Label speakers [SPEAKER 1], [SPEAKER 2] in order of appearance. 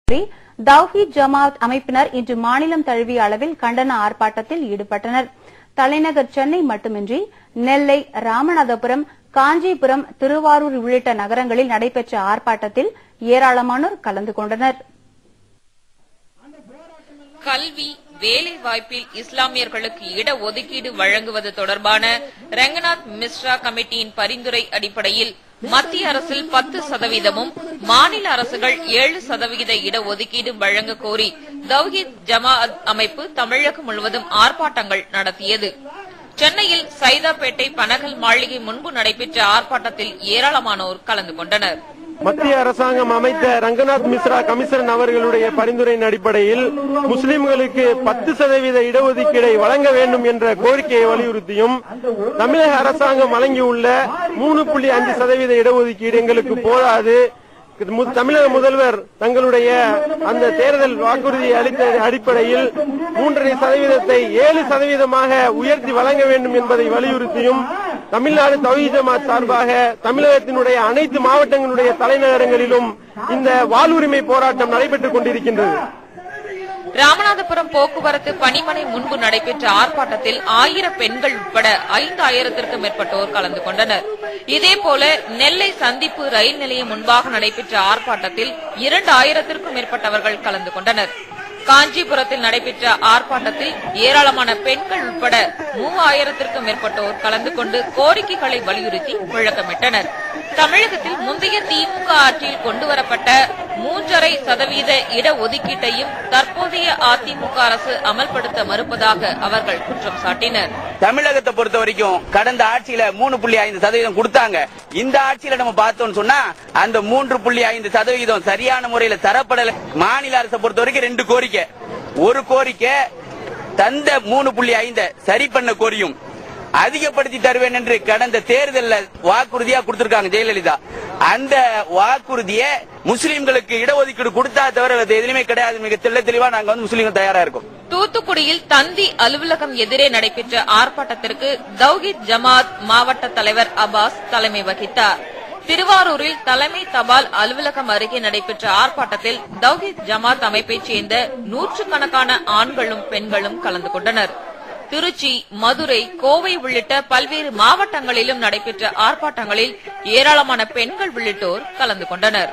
[SPEAKER 1] தவ்ஹீத் ஜமாத் அமைப்பினர் இன்று மாநிலம் தழுவிய அளவில் கண்டன ஆர்ப்பாட்டத்தில் ஈடுபட்டனர். தலைநகர் சென்னை மட்டுமின்றி நெல்லை, ராமநாதபுரம், காஞ்சிபுரம், திருவாரூர் உள்ளிட்ட நகரங்களில் நடைபெற்ற ஆர்ப்பாட்டத்தில் ஏராளமானோர் கலந்து கொண்டனர்.
[SPEAKER 2] கல்வி, வேலைவாய்ப்பில் இஸ்லாமியர்களுக்கு இடஒதுக்கீடு வழங்குவது தொடர்பான ரங்கநாத் மிஸ்ரா கமிட்டியின் பரிந்துரை அடிப்படையில் மத்திய அரசில் 10%, மாநில அரசுகள் 7% இடஒதுக்கீடு வழங்க கோரி தவ்ஹீத் ஜமாஅத் அமைப்பு தமிழகம் முழுவதும் ஆர்ப்பாட்டங்கள் நடத்தியது. சென்னையில் சைதாப்பேட்டை பனகல் மாளிகை முன்பு நடைபெற்ற ஆர்ப்பாட்டத்தில் ஏராளமானோர் கலந்து கொண்டனர்.
[SPEAKER 3] மத்திய அரசாங்கம் அமைத்த ரங்கநாத் மிஸ்ரா கமிஷன் அவர்களுடைய பரிந்துரையின் அடிப்படையில் முஸ்லிம்களுக்கு 10% இடஒதுக்கீடை வழங்க வேண்டும் என்ற கோரிக்கையை வலியுறுத்தியும் தமிழக அரசாங்கம் வழங்கியுள்ள 3.5% இடஒதுக்கீடு எங்களுக்கு போதாது, தமிழக முதல்வர் தங்களுடைய அந்த தேர்தல் வாக்குறுதியை அளித்த அடிப்படையில் 3.5%ஐ 7% உயர்த்தி வழங்க வேண்டும் என்பதை வலியுறுத்தியும் தமிழ்நாடு தவ்ஹீத் ஜமாத் சார்பாக தமிழகத்தினுடைய அனைத்து மாவட்டங்களுடைய தலைநகரங்களிலும் இந்த வாழ்வுரிமை போராட்டம் நடைபெற்றுக் கொண்டிருக்கின்றது.
[SPEAKER 2] ராமநாதபுரம் போக்குவரத்து பணிமனை முன்பு நடைபெற்ற ஆர்ப்பாட்டத்தில் 1000 பெண்கள் உட்பட 5000த்திற்கும் மேற்பட்டோர் கலந்து கொண்டனர். இதேபோல நெல்லை சந்திப்பு ரயில் நிலையம் முன்பாக நடைபெற்ற ஆர்ப்பாட்டத்தில் 2000த்திற்கும் மேற்பட்டவர்கள் கலந்து கொண்டனர். காஞ்சிபுரத்தில் நடைபெற்ற ஆர்ப்பாட்டத்தில் ஏராளமான பெண்கள் உட்பட 3000த்திற்கும் மேற்பட்டோர் கலந்து கொண்டு கோரிக்கைகளை வலியுறுத்தி முழக்கமிட்டனர். தமிழகத்தில் முந்தைய திமுக ஆட்சியில் கொண்டுவரப்பட்ட 3.5% இடஒதுக்கீட்டையும் தற்போதைய அதிமுக அரசு அமல்படுத்த மறுப்பதாக அவர்கள் குற்றம் சாட்டினர்.
[SPEAKER 4] தமிழகத்தை பொறுத்த வரைக்கும் கடந்த ஆட்சியில 3.5% கொடுத்தாங்க. இந்த ஆட்சியில நம்ம பார்த்தோம்னு சொன்னா அந்த 3.5% சரியான முறையில் தரப்படல. மாநில அரசை பொறுத்த வரைக்கும் 2 கோரிக்கை. ஒரு கோரிக்கை தந்த 3.5 சரி பண்ண கோரியும் அதிகப்படுத்தி தருவேன் என்று கடந்த தேர்தலில் வாக்குறுதியா கொடுத்திருக்காங்க ஜெயலலிதா. அந்த வாக்குறுதியை முஸ்லிம்களுக்கு இடஒதுக்கீடு கொடுத்தா தவிர எதுவுமே கிடையாது. மிக தெளிவா நாங்க முஸ்லிம்கள் தயாரா இருக்கோம்.
[SPEAKER 2] தூத்துக்குடியில் தந்தி அலுவலகம் எதிரே நடைபெற்ற ஆர்ப்பாட்டத்திற்கு தவ்ஹீத் ஜமாத் மாவட்ட தலைவர் அப்பாஸ் தலைமை வகித்தார். திருவாரூரில் தலைமை தபால் அலுவலகம் அருகே நடைபெற்ற ஆர்ப்பாட்டத்தில் தவ்ஹீத் ஜமாத் அமைப்பைச் சேர்ந்த 100கணக்கான ஆண்களும் பெண்களும் கலந்து கொண்டனர். திருச்சி, மதுரை, கோவை உள்ளிட்ட பல்வேறு மாவட்டங்களிலும் நடைபெற்ற ஆர்ப்பாட்டங்களில் ஏராளமான பெண்கள் உள்ளிட்டோர் கலந்து கொண்டனர்.